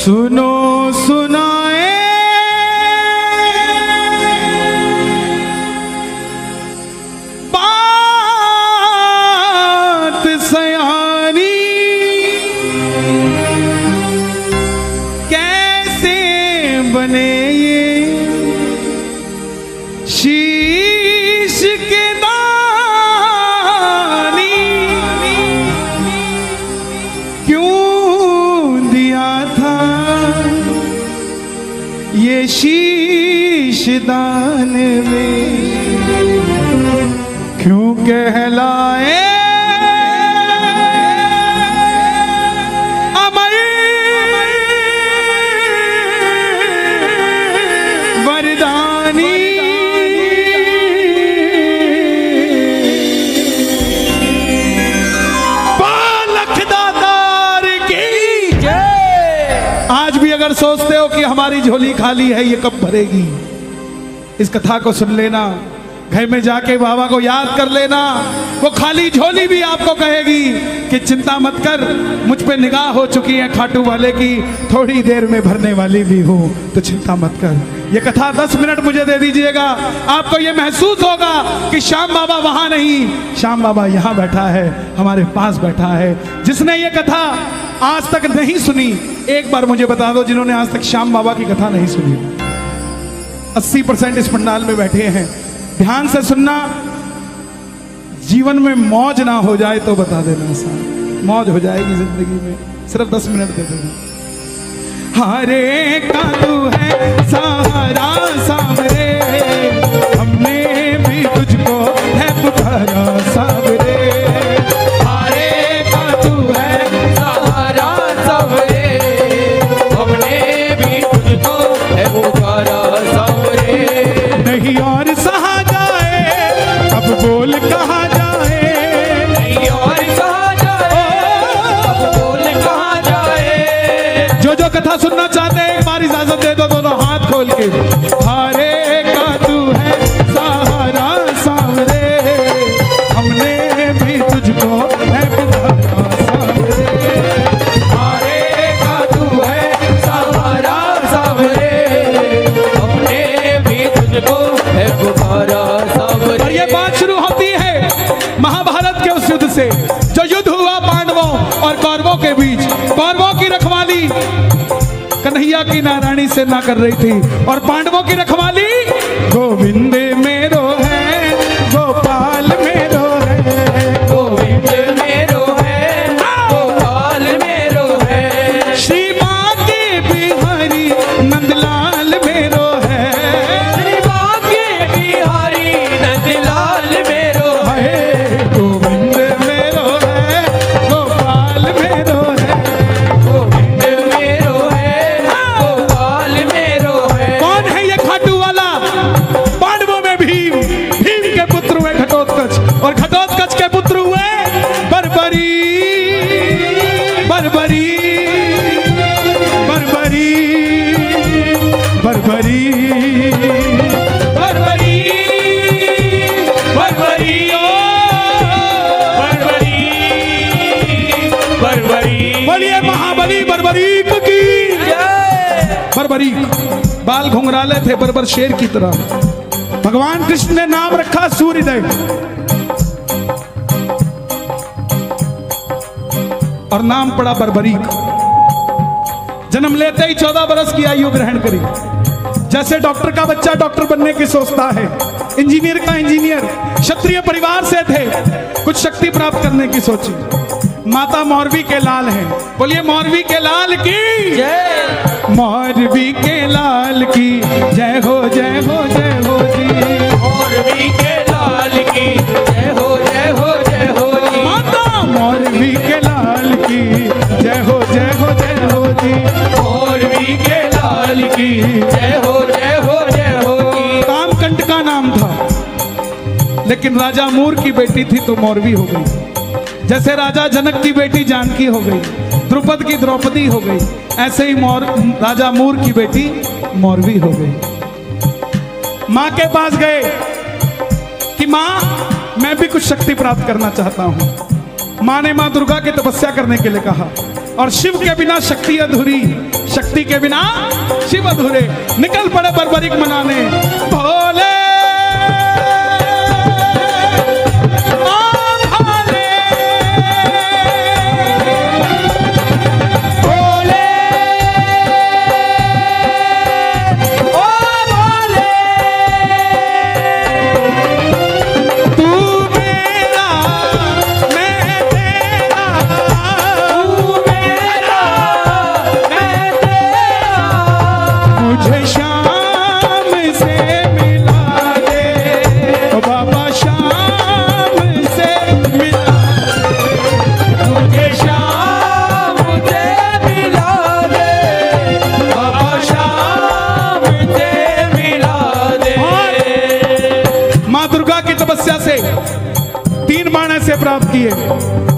सुनो सुनाए बात सयानी, कैसे बने ये शीश के दानी, क्यों दिया था ये शीश दान में, क्यों कहलाए अमर वरदानी। आज भी अगर सोचते हो कि हमारी झोली खाली है, ये कब भरेगी, इस कथा को सुन लेना, घर में जाके बाबा को याद कर लेना। वो खाली झोली भी आपको कहेगी कि चिंता मत कर, मुझ पे निगाह हो चुकी है खाटू वाले की, थोड़ी देर में भरने वाली भी हूं, तो चिंता मत कर। ये कथा 10 मिनट मुझे दे दीजिएगा, आपको ये महसूस होगा कि श्याम बाबा वहां नहीं, श्याम बाबा यहां बैठा है, हमारे पास बैठा है। जिसने ये कथा आज तक नहीं सुनी, एक बार मुझे बता दो, जिन्होंने आज तक श्याम बाबा की कथा नहीं सुनी। 80% इस पंडाल में बैठे हैं, ध्यान से सुनना, जीवन में मौज ना हो जाए तो बता देना, साहब मौज हो जाएगी जिंदगी में, सिर्फ 10 मिनट दे देना। हरे का तू है सहारा सावरे, हमने भी तुझको है पुकारा सावरे, हरे का तू है सहारा सावरे, हमने भी तुझको है पुकारा सावरे, नहीं और सहा जाए अब बोल कहा जाए, नहीं और सहा जाए अब बोल कहा जाए। जो जो कथा सुनना चाहते हैं एक बार इजाजत दे दो, दोनों हाथ खोल के। हरे का तू है सहारा सावरे, हमने भी तुझको है पुकारा सावरे, हरे का तू है सहारा सावरे, हमने भी तुझको है पुकारा सावरे। और ये बात शुरू होती है महाभारत के उस युद्ध से, जो युद्ध हुआ पांडवों और कौरवों के बीच। कौरवों की रखवाली कन्हैया की नारायणी से ना कर रही थी, और पांडवों की रखवाली गोविंद मेरो है, गोपाल मेरो है, गोविंद मेरो है, गोपाल मेरो है, श्री बांके बिहारी नंदलाल मेरो है, श्री बांके बिहारी नंदलाल मेरो है, गोविंद मेरो है, गोपाल मेरो है, गोविंद मेरो है, गोपाल मेरो है। कौन है ये खाटू वाला? पांडवों में भीम, भीम के पुत्र हुए घटोत्कच, और घटोत्कच के पुत्र हुए बर्बरी, बर्बरी, बर्बरी, बर्बरी, बर्बरी, बर्बरी, ओ बर्बरी, बर्बरी। बोलिए महाबली बर्बरीक की जय। बर्बरीक बाल घुंघराले थे बर्बर शेर की तरह, भगवान कृष्ण ने नाम रखा सूर्यदेव, और नाम पड़ा बर्बरीक। जन्म लेते ही 14 बरस की आयु ग्रहण करी। जैसे डॉक्टर का बच्चा डॉक्टर बनने की सोचता है, इंजीनियर का इंजीनियर, क्षत्रिय परिवार से थे, कुछ शक्ति प्राप्त करने की सोची। माता मौरवी के लाल हैं, बोलिए मौरवी के लाल की जय, मौरवी के लाल की जय हो, जय हो, जय हो जी, मौरवी के लाल की जय हो, जय हो, जय हो जी, माता मौरवी के लाल की जय हो, जय हो, जय हो जी, मौरवी के लाल की जय हो, जय हो, जय हो जी। कामकंट का नाम था, लेकिन राजा मूर की बेटी थी तो मौरवी हो गई। जैसे राजा जनक की बेटी जानकी हो गई, द्रुपद की द्रौपदी हो गई, ऐसे ही राजा मूर की बेटी मौरवी हो गई। माँ के पास गए कि माँ मैं भी कुछ शक्ति प्राप्त करना चाहता हूँ। माँ ने माँ दुर्गा की तपस्या करने के लिए कहा। और शिव के बिना शक्ति अधूरी, शक्ति के बिना शिव अधूरे। निकल पड़े बर्बरीक मनाने, भोले से 3 बाण ऐसे प्राप्त किए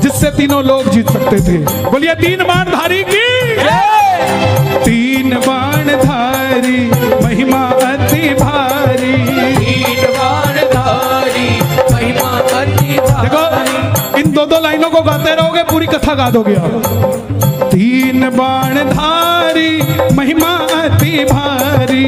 जिससे तीनों लोग जीत सकते थे। बोलिए 3 बाण धारी की, 3 बाण धारी महिमा अति भारी, 3 बाण धारी महिमा अति भारी। देखो इन 2-2 लाइनों को गाते रहोगे पूरी कथा गा दोगे आप। 3 बाण धारी महिमा अति भारी,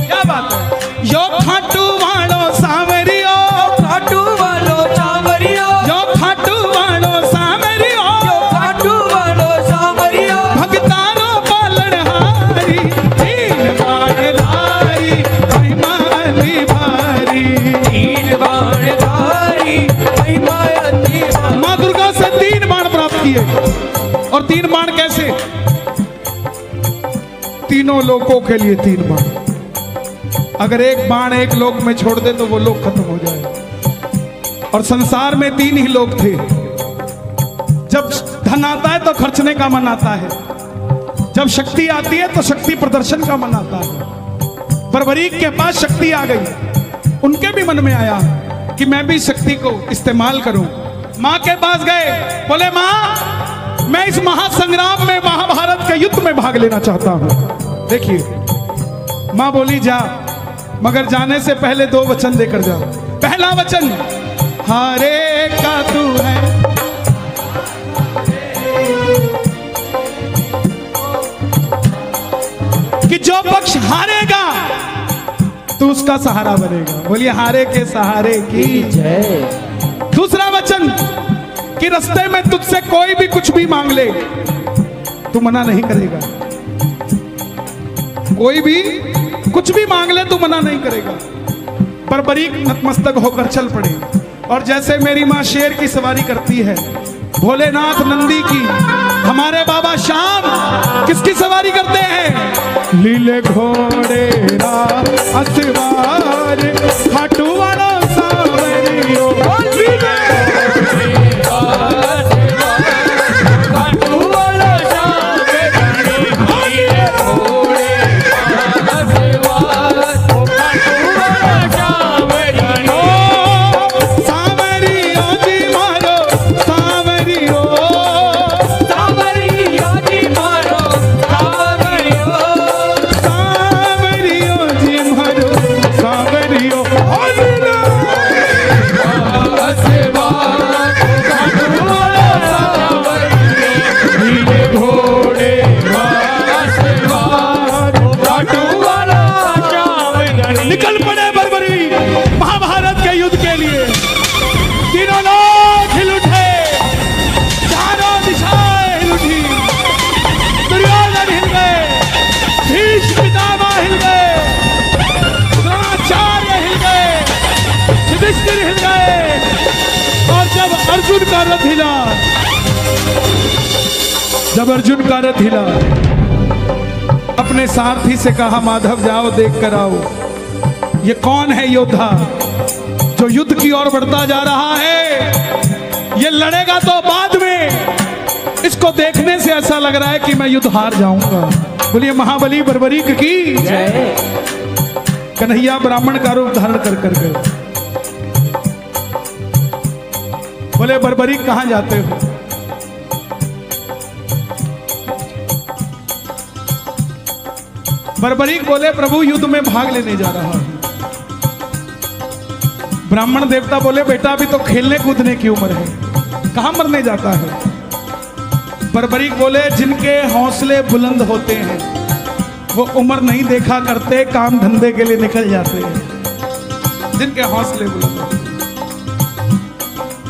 क्या बात है। यो खाटू वालो सावरियो, खाटू वालो सावरियो, यो खाटू वालो सावरियो, यो खाटू वालो सावरियो, भगतारो पालनहारी, 3 बाण धारी महिमा अति भारी, 3 बाण धारी महिमा अति भारी। माँ दुर्गा से 3 बाण प्राप्त किए। और 3 बाण कैसे? तीनों लोगों के लिए 3 बाण। अगर एक बाण एक लोक में छोड़ दे तो वो लोक खत्म हो जाए। और संसार में 3 ही लोग थे। जब धन आता है तो खर्चने का मन आता है, जब शक्ति आती है तो शक्ति प्रदर्शन का मन आता है। बर्बरीक के पास शक्ति आ गई, उनके भी मन में आया कि मैं भी शक्ति को इस्तेमाल करूं। मां के पास गए, बोले मां मैं इस महासंग्राम में, महाभारत के युद्ध में भाग लेना चाहता हूं। देखिए मां बोली जा, मगर जाने से पहले 2 वचन देकर जाओ। पहला वचन, हारे का तू है, कि जो पक्ष हारेगा तू उसका सहारा बनेगा। बोलिए हारे के सहारे की जय। दूसरा वचन, कि रास्ते में तुझसे कोई भी कुछ भी मांग ले तू मना नहीं करेगा। कोई भी कुछ भी मांग ले तू मना नहीं करेगा। बर्बरीक नतमस्तक होकर चल पड़े। और जैसे मेरी माँ शेर की सवारी करती है, भोलेनाथ नंदी की, हमारे बाबा श्याम किसकी सवारी करते हैं? लीले घोड़े असवार खाटू वाला सावरियो, निकल पड़े बर्बरी महाभारत के युद्ध के लिए। तीनों लोग हिल उठे, चारों दिशाएं हिल उठी। दुर्योधन हिल गए, भीष्म पितामह हिल गए, द्रोणाचार्य हिल गए, युधिष्ठिर हिल गए। और जब अर्जुन का रथ हिला, जब अर्जुन का रथ हिला, अपने सारथी से कहा माधव जाओ देख कर आओ, ये कौन है योद्धा जो युद्ध की ओर बढ़ता जा रहा है। ये लड़ेगा तो बाद में, इसको देखने से ऐसा लग रहा है कि मैं युद्ध हार जाऊंगा। बोलिए महाबली बर्बरीक की जय। कन्हैया ब्राह्मण का रूप धारण कर कर गए। बोले बर्बरीक कहां जाते हो? बर्बरीक बोले प्रभु युद्ध में भाग लेने जा रहा हूं। ब्राह्मण देवता बोले बेटा अभी तो खेलने कूदने की उम्र है, कहां मरने जाता है। बर्बरीक बोले जिनके हौसले बुलंद होते हैं वो उम्र नहीं देखा करते, काम धंधे के लिए निकल जाते हैं। जिनके हौसले बुलंद होते हैं।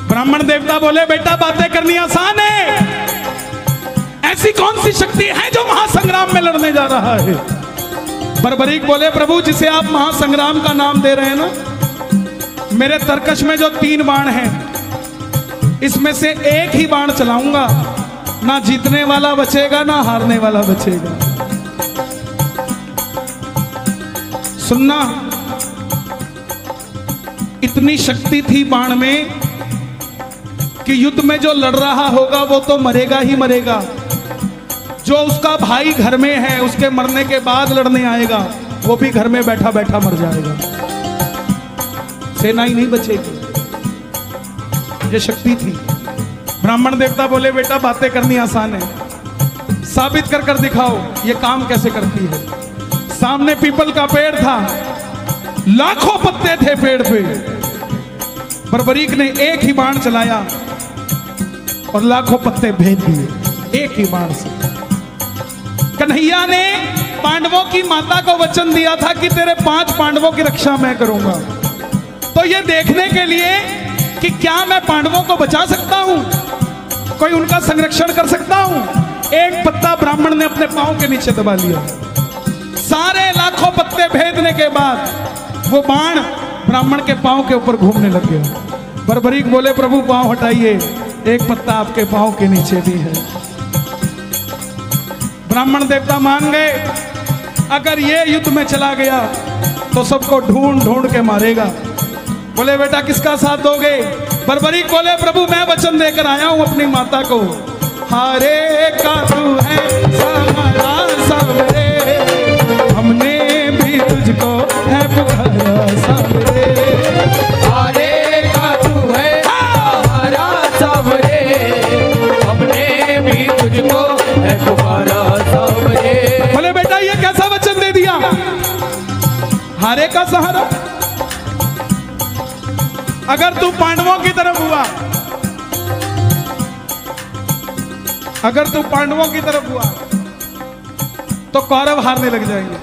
ब्राह्मण देवता बोले बेटा बातें करनी आसान है, ऐसी कौन सी शक्ति है जो महासंग्राम में लड़ने जा रहा है। बर्बरीक बोले प्रभु जिसे आप महासंग्राम का नाम दे रहे हैं ना, मेरे तरकश में जो 3 बाण हैं इसमें से एक ही बाण चलाऊंगा, ना जीतने वाला बचेगा ना हारने वाला बचेगा। सुनना, इतनी शक्ति थी बाण में कि युद्ध में जो लड़ रहा होगा वो तो मरेगा ही मरेगा, जो उसका भाई घर में है उसके मरने के बाद लड़ने आएगा वो भी घर में बैठा बैठा मर जाएगा, सेना ही नहीं बचेगी। ये शक्ति थी। ब्राह्मण देवता बोले बेटा बातें करनी आसान है, साबित कर कर दिखाओ ये काम कैसे करती है। सामने पीपल का पेड़ था, लाखों पत्ते थे पेड़ पे। बर्बरीक ने एक ही बाण चलाया और लाखों पत्ते भेद दिए एक ही बाण से। कन्हैया ने पांडवों की माता को वचन दिया था कि तेरे 5 पांडवों की रक्षा मैं करूंगा। तो ये देखने के लिए कि क्या मैं पांडवों को बचा सकता हूं, कोई उनका संरक्षण कर सकता हूं, एक पत्ता ब्राह्मण ने अपने पांव के नीचे दबा लिया। सारे लाखों पत्ते भेदने के बाद वो बाण ब्राह्मण के पांव के ऊपर घूमने लग गया। बर्बरीक बोले प्रभु पांव हटाइए, एक पत्ता आपके पांव के नीचे भी है। ब्राह्मण देवता मान गए, अगर ये युद्ध में चला गया तो सबको ढूंढ ढूंढ के मारेगा। बोले बेटा किसका साथ दोगे। बर्बरीक बोले प्रभु मैं वचन देकर आया हूं अपनी माता को, हारे का तू है हमारा सबरे, हमने भी तुझको है पुकारा सबरे। हारे का तू है हमारा सबरे, हमने भी तुझको है पुकारा सबरे। बोले बेटा ये कैसा वचन दे दिया, हारे का सहारा। अगर तू पांडवों की तरफ हुआ, अगर तू पांडवों की तरफ हुआ तो कौरव हारने लग जाएंगे,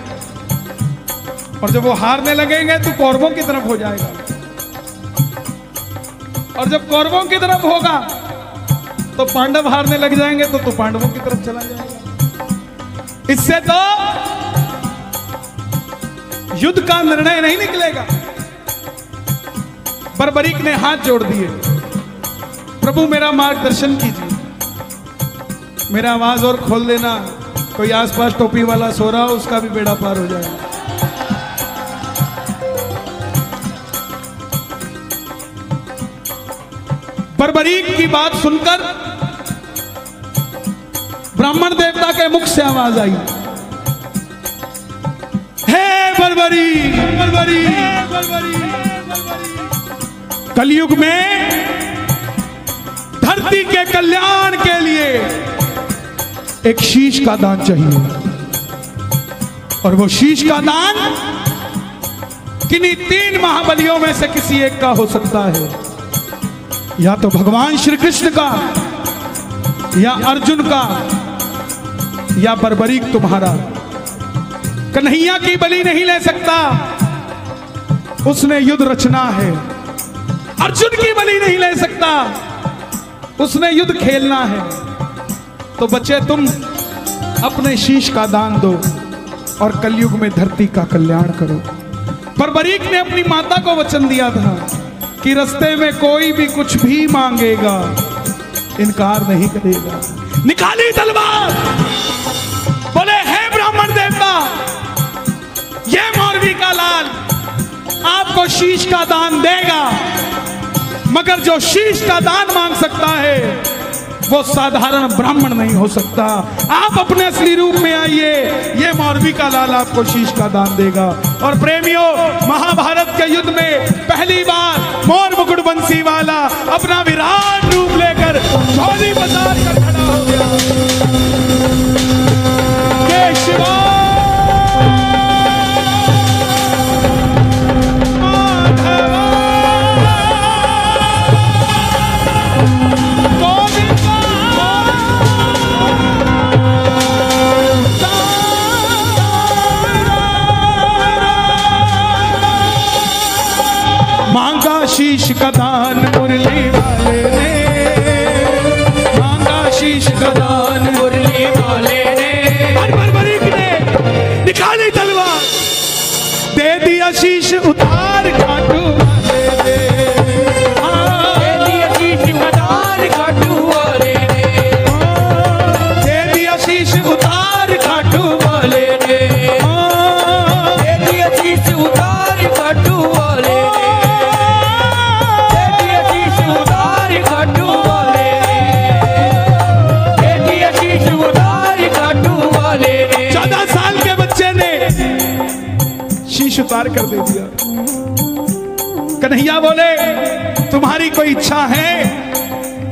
और जब वो हारने लगेंगे तो कौरवों की तरफ हो जाएगा, और जब कौरवों की तरफ होगा तो पांडव हारने लग जाएंगे तो तू पांडवों की तरफ चला जाएगा। इससे तो युद्ध का निर्णय नहीं निकलेगा। बर्बरीक ने हाथ जोड़ दिए, प्रभु मेरा मार्गदर्शन कीजिए, मेरा आवाज और खोल देना, कोई आसपास टोपी वाला सो रहा हो उसका भी बेड़ा पार हो जाएगा। बर्बरीक की बात सुनकर ब्राह्मण देवता के मुख से आवाज आई, हे बर्बरीक, बर्बरीक, बर्बरीक, कलयुग में धरती के कल्याण के लिए एक शीश का दान चाहिए, और वो शीश का दान किन्हीं 3 महाबलियों में से किसी एक का हो सकता है, या तो भगवान श्री कृष्ण का, या अर्जुन का, या बर्बरीक तुम्हारा। कन्हैया की बलि नहीं ले सकता, उसने युद्ध रचना है। अर्जुन की बलि नहीं ले सकता, उसने युद्ध खेलना है। तो बच्चे तुम अपने शीश का दान दो और कलयुग में धरती का कल्याण करो। बर्बरीक ने अपनी माता को वचन दिया था कि रास्ते में कोई भी कुछ भी मांगेगा इनकार नहीं करेगा। निकाली तलवार, बोले हे ब्राह्मण देवता, ये मौरवी का लाल आपको शीश का दान देगा, मगर जो शीश का दान मांग सकता है वो साधारण ब्राह्मण नहीं हो सकता। आप अपने असली रूप में आइए, ये मौरवी का लाल आपको शीश का दान देगा। और प्रेमियों, महाभारत के युद्ध में पहली बार मोर मुकुट बंसी वाला अपना विराट रूप लेकर झोली बजार कर खड़ा हो गया। जय शिवा मदान मुरली वाले ने बर्बरीक ने निकाली तलवार, दे दिया शीश उतार खाटू वाले ने। दे दिया शीश मदान खाटू वाले ने, दे दिया शीश उतार खाटू वाले ने दे दिया शीश उतार खाटू वाले ने, दे दिया शीश उतार खाटू वाले ने, दे दिया शीश उतार खाटू वाले ने। 14 साल के बच्चे ने शीश उतार कर दे दिया। कन्हैया बोले तुम्हारी कोई इच्छा है?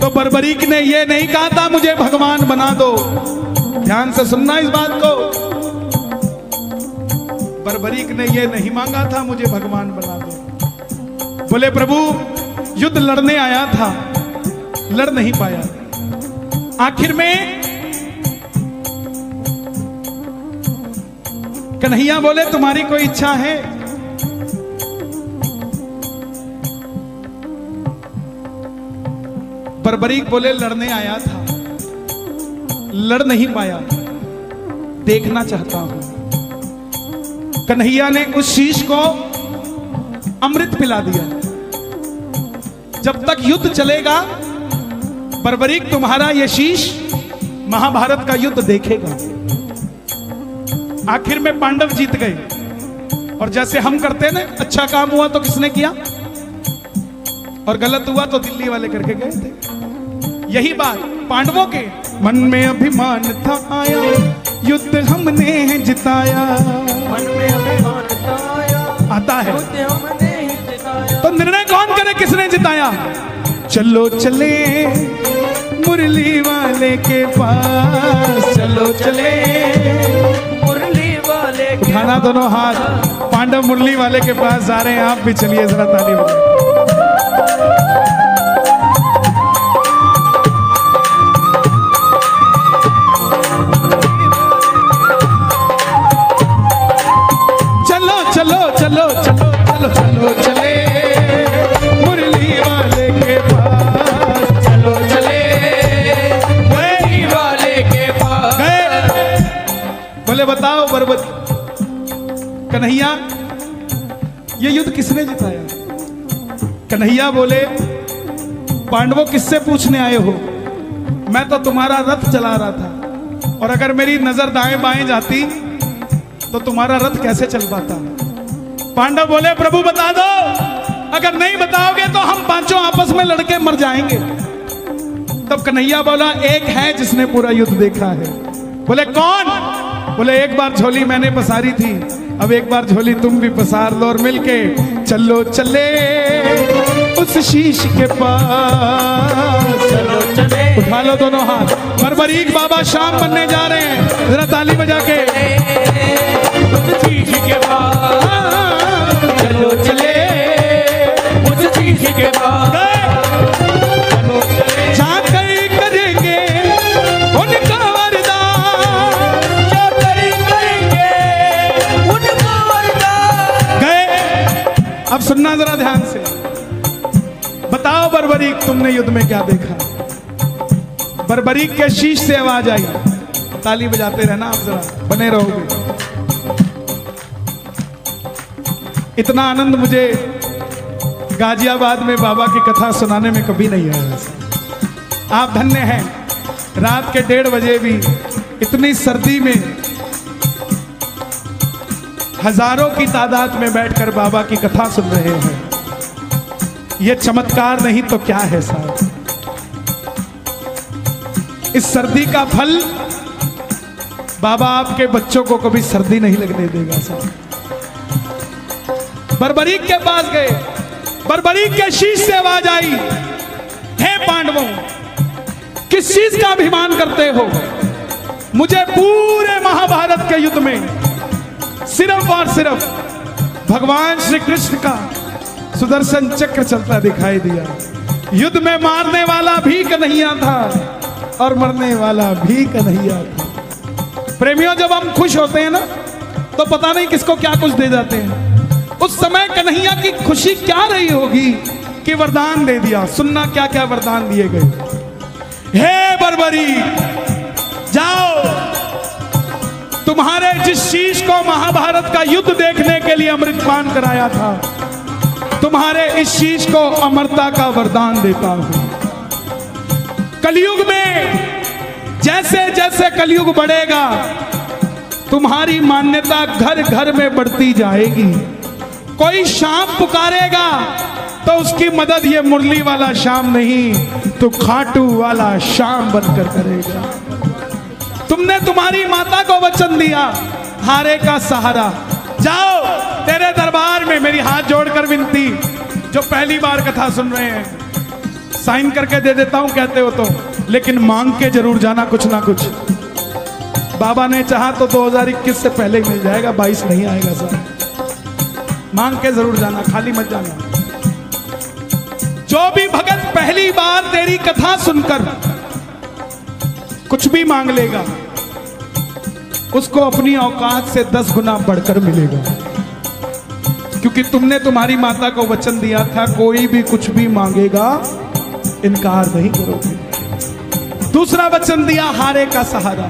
तो बर्बरीक ने ये नहीं कहा था मुझे भगवान बना दो। ध्यान से सुनना इस बात को, बर्बरीक ने ये नहीं मांगा था मुझे भगवान बना दो। बोले प्रभु युद्ध लड़ने आया था, लड़ नहीं पाया, आखिर में कन्हैया बोले तुम्हारी कोई इच्छा है? बर्बरीक बोले लड़ने आया था, लड़ नहीं पाया, देखना चाहता हूं। कन्हैया ने उस शीश को अमृत पिला दिया। जब तक युद्ध चलेगा बर्बरीक तुम्हारा यह शीश महाभारत का युद्ध देखेगा। आखिर में पांडव जीत गए। और जैसे हम करते ना, अच्छा काम हुआ तो किसने किया और गलत हुआ तो दिल्ली वाले करके गए थे। यही बात पांडवों के मन में अभिमान था आया, युद्ध हमने जिताया। मन में अभिमान था आया, आता है युद्ध हमने जिताया। तो निर्णय कौन करे किसने जिताया? चलो चले मुरली वाले के पास, चलो चले मुरली वाले के उठाना दोनों हाथ, पांडव मुरली वाले के पास जा रहे हैं। आप भी चलिए जरा ताली बजाइए। चलो चलो चलो चलो चलो चलो चले मुरली वाले के पास, चलो चले मुरली वाले के पास। गए। बोले बताओ बर्बत कन्हैया ये युद्ध किसने जिताया? कन्हैया बोले पांडवों किससे पूछने आए हो? मैं तो तुम्हारा रथ चला रहा था, और अगर मेरी नजर दाएं बाएं जाती तो तुम्हारा रथ कैसे चल पाता? पांडव बोले प्रभु बता दो, अगर नहीं बताओगे तो हम पांचों आपस में लड़के मर जाएंगे। तब कन्हैया बोला एक है जिसने पूरा युद्ध देखा है। बोले कौन? बोले एक बार झोली मैंने पसारी थी, अब एक बार झोली तुम भी पसार लो और मिलके चलो चले उस शीश के पास। चलो चले उठा लो दोनों हाथ। बर्बरीक बाबा शाम बनने जा रहे हैं, जरा ताली बजा के। उस शीश के पास, चलो चले उस शीश के पास। चलो चले जाकर करेंगे उनका वरदान, जाकर करेंगे उनका वरदान। गए। अब सुनना जरा ध्यान से, बताओ बर्बरीक तुमने युद्ध में क्या देखा? बर्बरीक के शीश से आवाज आई। ताली बजाते रहना आप, जरा बने रहोगे। इतना आनंद मुझे गाजियाबाद में बाबा की कथा सुनाने में कभी नहीं आया। आप धन्य हैं, रात के 1:30 बजे भी इतनी सर्दी में हजारों की तादाद में बैठकर बाबा की कथा सुन रहे हैं। यह चमत्कार नहीं तो क्या है साहब? इस सर्दी का फल बाबा आपके बच्चों को कभी सर्दी नहीं लगने देगा साहब। बर्बरीक के पास गए, बर्बरीक के शीश से आवाज आई, हे पांडवों किस चीज का अभिमान करते हो? मुझे पूरे महाभारत के युद्ध में सिर्फ और सिर्फ भगवान श्री कृष्ण का सुदर्शन चक्र चलता दिखाई दिया। युद्ध में मारने वाला भी कन्हैया था और मरने वाला भी कन्हैया था। प्रेमियों जब हम खुश होते हैं ना तो पता नहीं किसको क्या कुछ दे जाते हैं। उस समय कन्हैया की खुशी क्या रही होगी कि वरदान दे दिया। सुनना क्या क्या वरदान दिए गए। हे बर्बरीक जिस शीश को महाभारत का युद्ध देखने के लिए अमृतपान कराया था, तुम्हारे इस शीश को अमरता का वरदान देता हूं। कलयुग में जैसे जैसे कलयुग बढ़ेगा, तुम्हारी मान्यता घर घर में बढ़ती जाएगी। कोई शाम पुकारेगा तो उसकी मदद ये मुरली वाला शाम नहीं, तो खाटू वाला शाम बनकर करेगा। तुमने तुम्हारी माता को वचन दिया, हारे का सहारा। जाओ, तेरे दरबार में मेरी हाथ जोड़कर विनती, जो पहली बार कथा सुन रहे हैं, साइन करके दे देता हूं कहते हो तो, लेकिन मांग के जरूर जाना कुछ ना कुछ। बाबा ने चाहा तो 2021 से पहले ही मिल जाएगा, 22 नहीं आएगा सर। मांग के जरूर जाना, खाली मत जाना। जो भी भगत पहली बार तेरी कथा सुनकर कुछ भी मांग लेगा, उसको अपनी औकात से 10 गुना बढ़कर मिलेगा, क्योंकि तुमने तुम्हारी माता को वचन दिया था, कोई भी कुछ भी मांगेगा इनकार नहीं करोगे। दूसरा वचन दिया, हारे का सहारा।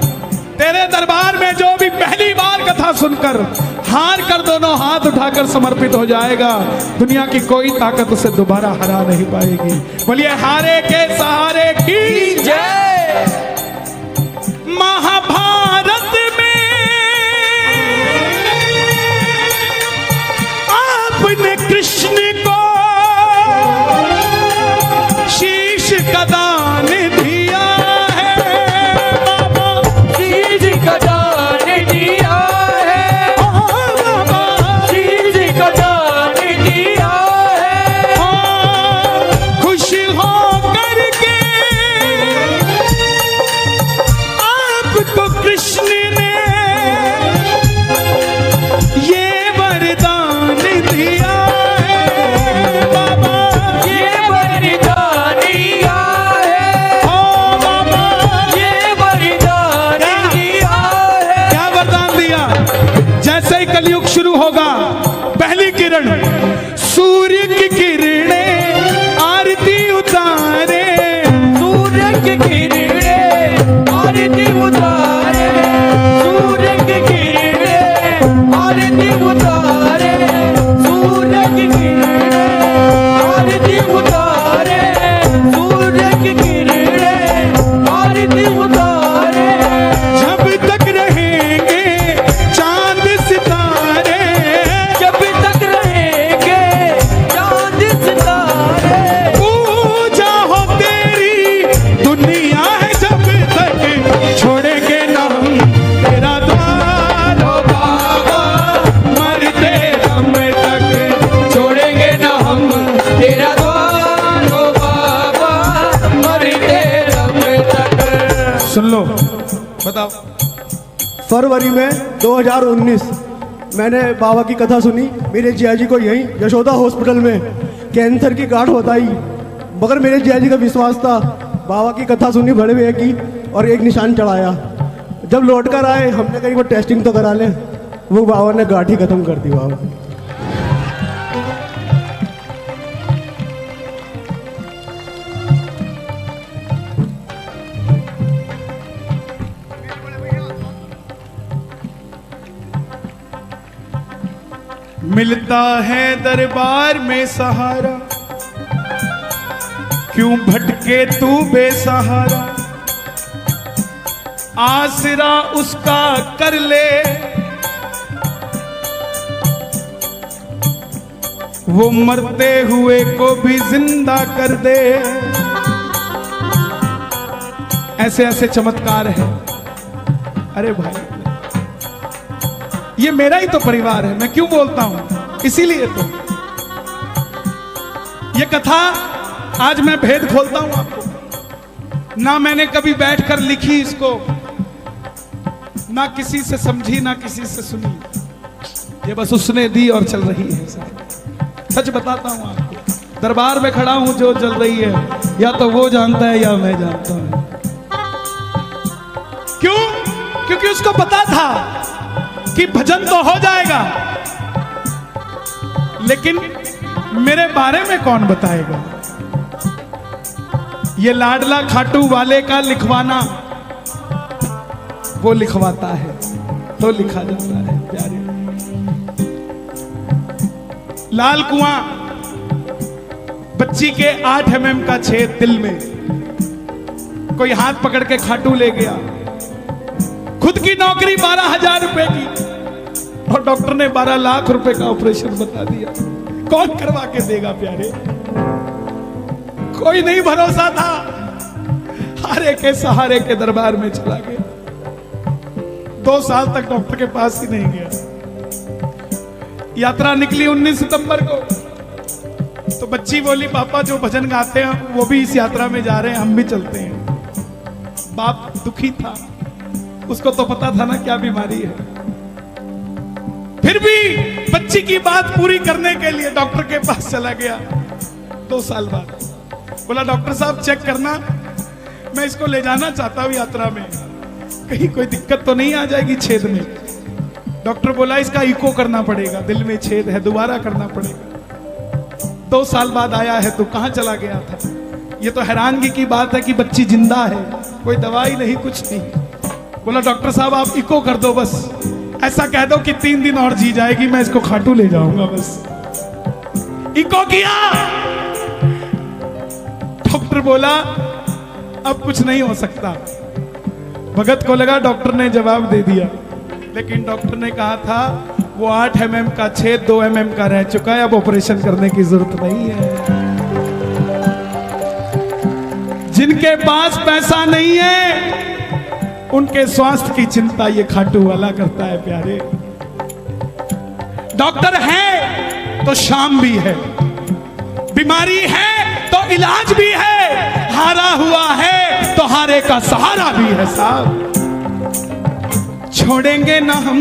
तेरे दरबार में जो भी पहली बार कथा सुनकर हार कर दोनों हाथ उठाकर समर्पित हो जाएगा, दुनिया की कोई ताकत उसे दोबारा हरा नहीं पाएगी। बोलिए हारे के सहारे की जय। महाभारत में आपने कृष्ण को शीश का दान दिया है, बाबा शीश का दान दिया है, बाबा शीश का दान दिया है। खुश हो करके आपको कृष्ण ने ये वरदान दिया है, बाबा ये वरदान दिया है, ओ बाबा ये वरदान दिया है। क्या वरदान दिया? जैसे ही कलयुग शुरू होगा, पहली किरण सूर्य की किरणें आरती उतारे, सूर्य की किरणें आरती उतारे, सूर्य की किरणें आरती उतारे, सूर्य की किरणें आरती उतारे, सूर्य की किरणें आरती उतारे। जब तक रहेंगे चांद सितारे, जब तक रहेंगे चांद सितारे, पूजा हो तेरी दुनिया है, जब तक छोड़ेंगे ना हम तेरा द्वार, ओ बाबा मरते दम तक। छोड़ेंगे ना हम तेरा द्वार, ओ बाबा मरते दम तक। सुन लो, बताओ। फरवरी में 2019 मैंने बाबा की कथा सुनी। मेरे जिया जी को यहीं यशोदा हॉस्पिटल में कैंसर की गांठ बताई, मगर मेरे जिया जी का विश्वास था। बाबा की कथा सुनी बड़े भैया की और एक निशान चढ़ाया। जब लौट कर आए, हमने कहीं वो टेस्टिंग तो करा लें, वो बाबा ने गांठ ही खत्म कर दी। बाबा मिलता है दरबार में सहारा, क्यों भटके तू बेसहारा, आसरा उसका कर ले, वो मरते हुए को भी जिंदा कर दे। ऐसे ऐसे चमत्कार है। अरे भाई, ये मेरा ही तो परिवार है, मैं क्यों बोलता हूं, इसीलिए तो ये कथा आज मैं भेद खोलता हूं आपको। ना मैंने कभी बैठकर लिखी इसको, ना किसी से समझी, ना किसी से सुनी, ये बस उसने दी और चल रही है। सच बताता हूं आपको, दरबार में खड़ा हूं, जो चल रही है या तो वो जानता है या मैं जानता हूं। क्यों? क्योंकि उसको पता था कि भजन तो हो जाएगा, लेकिन मेरे बारे में कौन बताएगा। ये लाडला खाटू वाले का लिखवाना वो लिखवाता है, हाथों लिखा जाता है प्यारे। लाल कुआं, बच्ची के 8 mm का छेद दिल में, कोई हाथ पकड़ के खाटू ले गया। खुद की नौकरी 12,000 रुपए की और डॉक्टर ने 12 लाख रुपए का ऑपरेशन बता दिया। कौन करवा के देगा प्यारे? कोई नहीं भरोसा था, हारे के सहारे के दरबार में चला गया। 2 साल तक डॉक्टर के पास ही नहीं गया। यात्रा निकली 19 सितंबर को, तो बच्ची बोली पापा जो भजन गाते हैं वो भी इस यात्रा में जा रहे हैं, हम भी चलते हैं। बाप दुखी था, उसको तो पता था ना क्या बीमारी है, फिर भी बच्ची की बात पूरी करने के लिए डॉक्टर के पास चला गया। 2 साल बाद बोला डॉक्टर साहब चेक करना, मैं इसको ले जाना चाहता हूं यात्रा में, कहीं कोई दिक्कत तो नहीं आ जाएगी छेद में। डॉक्टर बोला इसका इको करना पड़ेगा, दिल में छेद है, दोबारा करना पड़ेगा। 2 साल बाद आया है तो कहां चला गया था? ये तो हैरानगी की बात है कि बच्ची जिंदा है, कोई दवाई नहीं, कुछ नहीं। बोला डॉक्टर साहब आप इको कर दो, बस ऐसा कह दो कि 3 दिन और जी जाएगी, मैं इसको खाटू ले जाऊंगा। बस इको किया, डॉक्टर बोला अब कुछ नहीं हो सकता। भगत को लगा डॉक्टर ने जवाब दे दिया, लेकिन डॉक्टर ने कहा था वो 8 mm का छेद 2 mm का रह चुका है, अब ऑपरेशन करने की जरूरत नहीं है। जिनके पास पैसा नहीं है उनके स्वास्थ्य की चिंता ये खाटू वाला करता है प्यारे। डॉक्टर है तो शाम भी है, बीमारी है तो इलाज भी है, हारा हुआ है तो हारे का सहारा भी है साहब। छोड़ेंगे ना हम,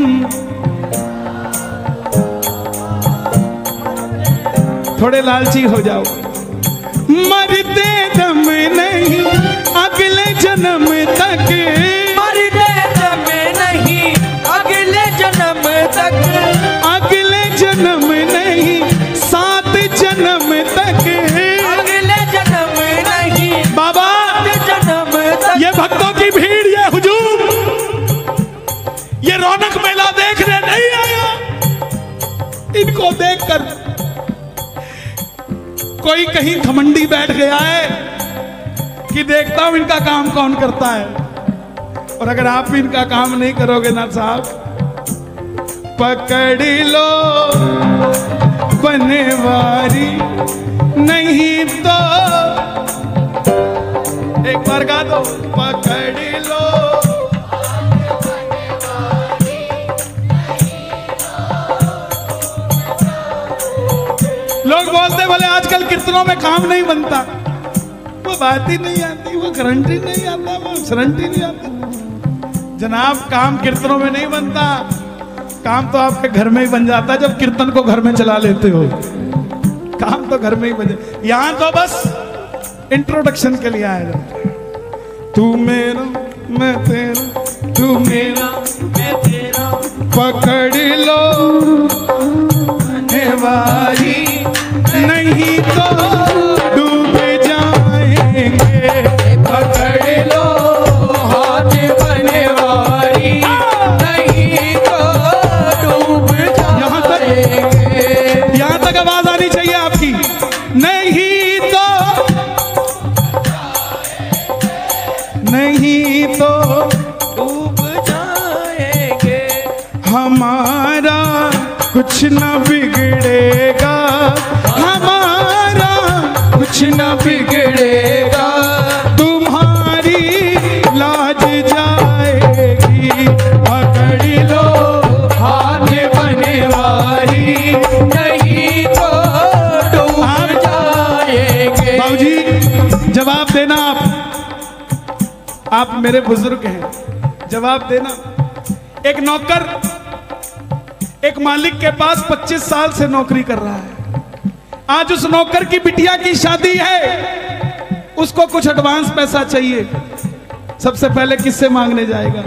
थोड़े लालची हो जाओ, मरते दम नहीं अगले जन्म तक, मरते दम नहीं अगले जन्म तक, अगले जन्म नहीं 7 जन्म तक, अगले जन्म नहीं बाबा 7 जन्म तक। ये भक्तों की भीड़, ये हुजूम, ये रौनक मेला देखने नहीं आया। इनको देखकर कोई कहीं घमंडी बैठ गया है कि देखता हूं इनका काम कौन करता है। और अगर आप भी इनका काम नहीं करोगे ना साहब, पकड़ लो बनवारी, नहीं तो एक बार गा दो, पकड़ लो। लोग बोलते बोले आजकल कीर्तनों में काम नहीं बनता, वो बात ही नहीं आती, वो गारंटी नहीं आता, वो गारंटी नहीं आती। जनाब काम कीर्तनों में नहीं बनता, काम तो आपके घर में ही बन जाता है जब कीर्तन को घर में चला लेते हो। काम तो घर में ही बन जाता, यहां तो बस इंट्रोडक्शन के लिए आया जाता है। तू मेरा मैं तेरा, तू मेरा मैं तेरा, पकड़ लो बनवारी, नहीं तो डूब जाएंगे। पकड़ लो हाथ बनवारी, नहीं तो डूब जाएंगे। यहां तक आवाज आनी चाहिए आपकी, नहीं तो, नहीं तो डूब जाएंगे। हमारा कुछ ना बिगड़ेगा, हमारा कुछ ना बिगड़ेगा, तुम्हारी लाज जाएगी। पकड़ लो हाथ बनवारी, नहीं तो डूब जाएंगे। बाबूजी जवाब देना, आप मेरे बुजुर्ग हैं, जवाब देना। एक नौकर एक मालिक के पास 25 साल से नौकरी कर रहा है। आज उस नौकर की बिटिया की शादी है, उसको कुछ एडवांस पैसा चाहिए। सबसे पहले किससे मांगने जाएगा?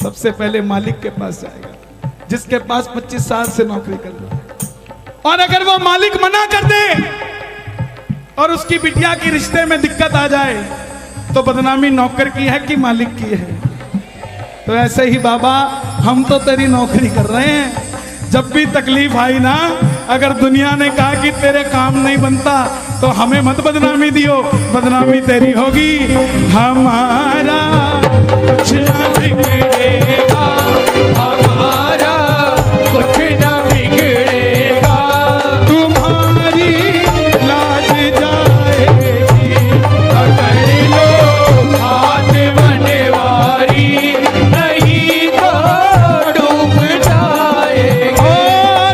सबसे पहले मालिक के पास जाएगा, जिसके पास 25 साल से नौकरी कर रहा है। और अगर वो मालिक मना कर दे और उसकी बिटिया की रिश्ते में दिक्कत आ जाए, तो बदनामी नौकर की है कि मालिक की है? तो ऐसे ही बाबा हम तो तेरी नौकरी कर रहे हैं। जब भी तकलीफ आई ना, अगर दुनिया ने कहा कि तेरे काम नहीं बनता तो हमें मत बदनामी दियो, बदनामी तेरी होगी। हमारा कुछ ना बिगड़ेगा, हमारा कुछ न बिगड़ेगा, तुम्हारी लाज जाएगी। अगर लो हाथ बनवारी, नहीं तो डूब जाएगा, ओ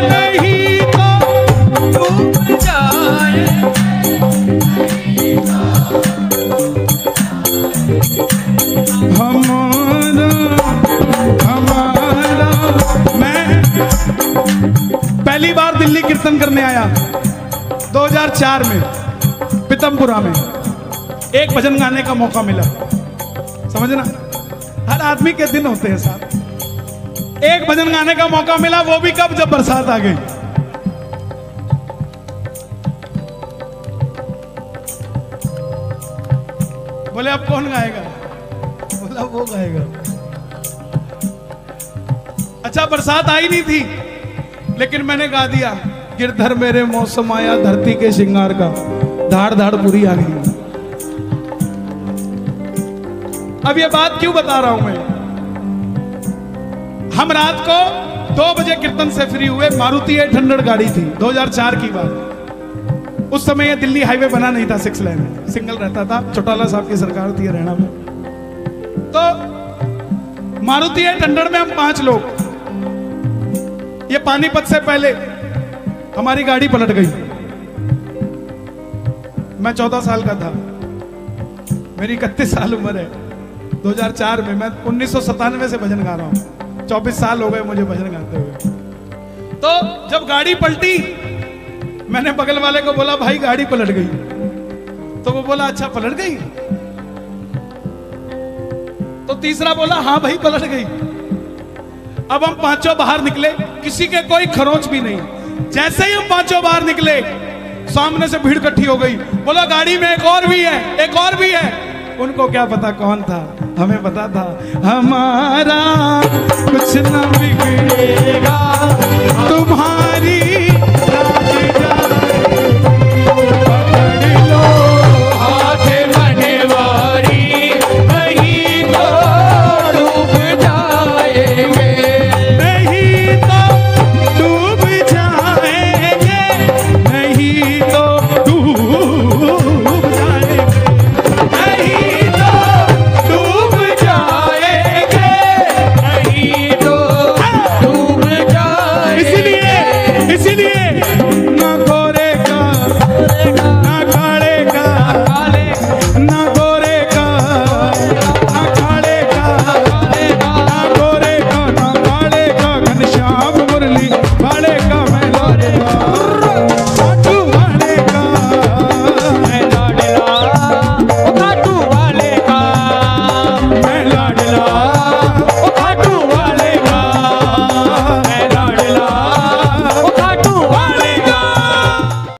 नहीं तो डूब जाएगा। हमारा हमारा मैं पहली बार दिल्ली कीर्तन करने आया 2004 में पीतमपुरा में। एक भजन गाने का मौका मिला, समझना, हर आदमी के दिन होते हैं साहब। एक भजन गाने का मौका मिला, वो भी कब, जब बरसात आ गई। बोले अब कौन गाएगा, बोला वो गाएगा। अच्छा बरसात आई नहीं थी, लेकिन मैंने गा दिया, गिरधर मेरे मौसम आया धरती के श्रृंगार का, धाड़ धाड़ पूरी आ गई। अब ये बात क्यों बता रहा हूं मैं? हम रात को 2 बजे कीर्तन से फ्री हुए, मारुति 800 गाड़ी थी, 2004 की बात। उस समय ये दिल्ली हाईवे बना नहीं था, 6 लेन सिंगल रहता था, चौटाला साहब की सरकार थी हरियाणा में। तो मारुति 800 में हम 5 लोग, ये पानीपत से पहले हमारी गाड़ी पलट गई। मैं 14 साल का था, मेरी 31 साल उम्र है। 2004 में, मैं 1997 से भजन गा रहा हूं, 24 साल हो गए मुझे भजन गाते हुए। तो जब गाड़ी पलटी, मैंने बगल वाले को बोला भाई गाड़ी पलट गई, तो वो बोला अच्छा पलट गई। तो तीसरा बोला हाँ भाई पलट गई। अब हम 5 बाहर निकले, किसी के कोई खरोंच भी नहीं। जैसे ही हम 5 बाहर निकले, सामने से भीड़ इकट्ठी हो गई, बोला गाड़ी में एक और भी है, एक और भी है। उनको क्या पता कौन था, हमें पता था। हमारा कुछ न बिगड़ेगा, तुम्हारी